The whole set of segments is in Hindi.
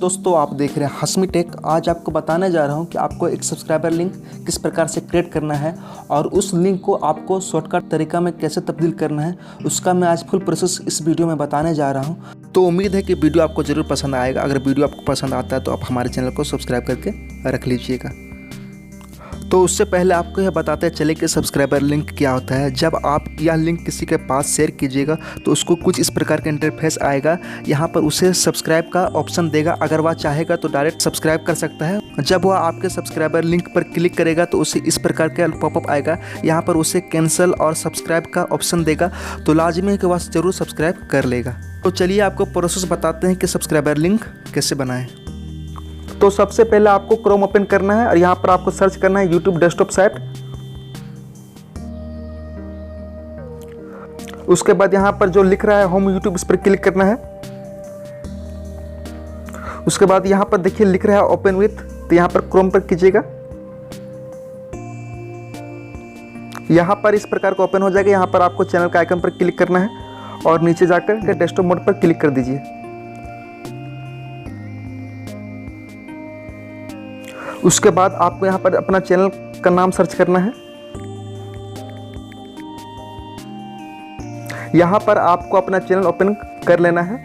दोस्तों, आप देख रहे हैं हसमी टेक। आज आपको बताने जा रहा हूं कि आपको एक सब्सक्राइबर लिंक किस प्रकार से क्रिएट करना है और उस लिंक को आपको शॉर्टकट तरीका में कैसे तब्दील करना है, उसका मैं आज फुल प्रोसेस इस वीडियो में बताने जा रहा हूं। तो उम्मीद है कि वीडियो आपको ज़रूर पसंद आएगा। अगर वीडियो आपको पसंद आता है तो आप हमारे चैनल को सब्सक्राइब करके रख लीजिएगा। तो उससे पहले आपको यह बताते चले कि सब्सक्राइबर लिंक क्या होता है। जब आप यह लिंक किसी के पास शेयर कीजिएगा तो उसको कुछ इस प्रकार का इंटरफेस आएगा। यहाँ पर उसे सब्सक्राइब का ऑप्शन देगा। अगर वह चाहेगा तो डायरेक्ट सब्सक्राइब कर सकता है। जब वह आपके सब्सक्राइबर लिंक पर क्लिक करेगा तो उसे इस प्रकार का पॉपअप आएगा। यहाँ पर उसे कैंसिल और सब्सक्राइब का ऑप्शन देगा, तो लाजमी है कि वह ज़रूर सब्सक्राइब कर लेगा। तो चलिए आपको प्रोसेस बताते हैं कि सब्सक्राइबर लिंक कैसे बनाएं। तो सबसे पहले आपको क्रोम ओपन करना है और यहाँ पर आपको सर्च करना है यूट्यूब डेस्कटॉप साइट। उसके बाद यहाँ पर जो लिख रहा है होम यूट्यूब, इस पर क्लिक करना है। उसके बाद यहाँ पर देखिए लिख रहा है ओपन विथ, तो यहाँ पर क्रोम पर कीजिएगा। यहाँ पर इस प्रकार का ओपन हो जाएगा। यहाँ पर आपको चैनल का आइकन पर क्लिक करना है और नीचे जाकर डेस्कटॉप मोड पर क्लिक कर दीजिए। उसके बाद आपको यहाँ पर अपना चैनल का नाम सर्च करना है। यहाँ पर आपको अपना चैनल ओपन कर लेना है।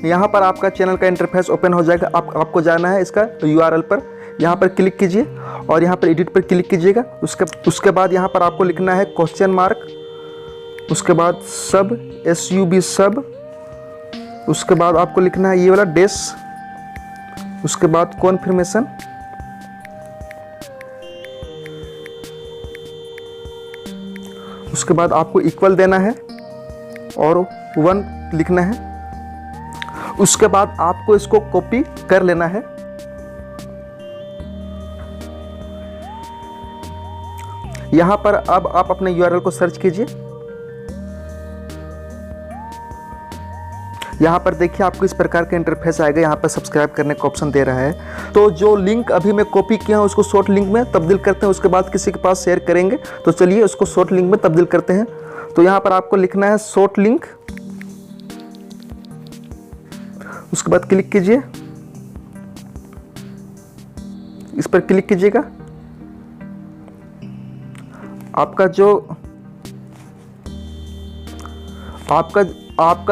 यहाँ पर आपका चैनल का इंटरफेस ओपन हो जाएगा। आपको जाना है इसका URL पर, यहाँ पर क्लिक कीजिए और यहाँ पर एडिट पर क्लिक कीजिएगा। उसके बाद यहाँ पर आपको लिखना है क्वेश्चन मार्क, उसके बाद सब SUB सब, उसके बाद आपको लिखना है ये वाला डैश, उसके बाद कॉन्फर्मेशन, उसके बाद आपको इक्वल देना है और 1 लिखना है। उसके बाद आपको इसको कॉपी कर लेना है। यहां पर अब आप अपने URL को सर्च कीजिए। यहाँ पर देखिए आपको इस प्रकार का इंटरफेस आएगा। यहाँ पर सब्सक्राइब करने का ऑप्शन दे रहा है। तो जो लिंक अभी मैं कॉपी किया हूँ उसको शॉर्ट लिंक में तब्दील करते हैं। उसके बाद किसी के पास शेयर करेंगे, तो चलिए उसको शॉर्ट लिंक में तब्दील करते हैं। तो यहाँ पर आपको लिखना है शॉर्ट लिंक, उसके बाद क्लिक कीजिए, इस पर क्लिक कीजिएगा। आपका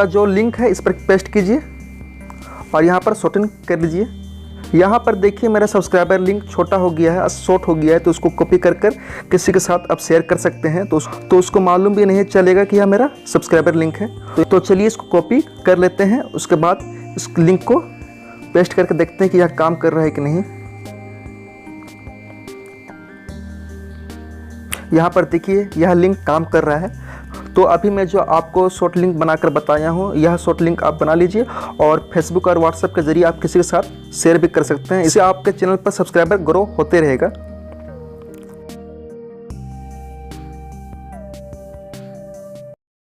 जो लिंक है इस पर पेस्ट कीजिए और यहाँ पर शॉर्टन कर लीजिए। यहाँ पर देखिए मेरा सब्सक्राइबर लिंक छोटा हो गया है, शॉर्ट हो गया है, तो उसको कॉपी कर किसी के साथ आप शेयर कर सकते हैं। तो उसको मालूम भी नहीं चलेगा कि यह मेरा सब्सक्राइबर लिंक है। तो चलिए इसको कॉपी कर लेते हैं। उसके बाद इस लिंक को पेस्ट करके देखते हैं कि यह काम कर रहा है कि नहीं। यहाँ पर देखिए यह लिंक काम कर रहा है। तो अभी मैं जो आपको शॉर्ट लिंक बनाकर बताया हूँ, यह शॉर्ट लिंक आप बना लीजिए और फेसबुक और व्हाट्सएप के जरिए आप किसी के साथ शेयर भी कर सकते हैं। इससे आपके चैनल पर सब्सक्राइबर ग्रो होते रहेगा।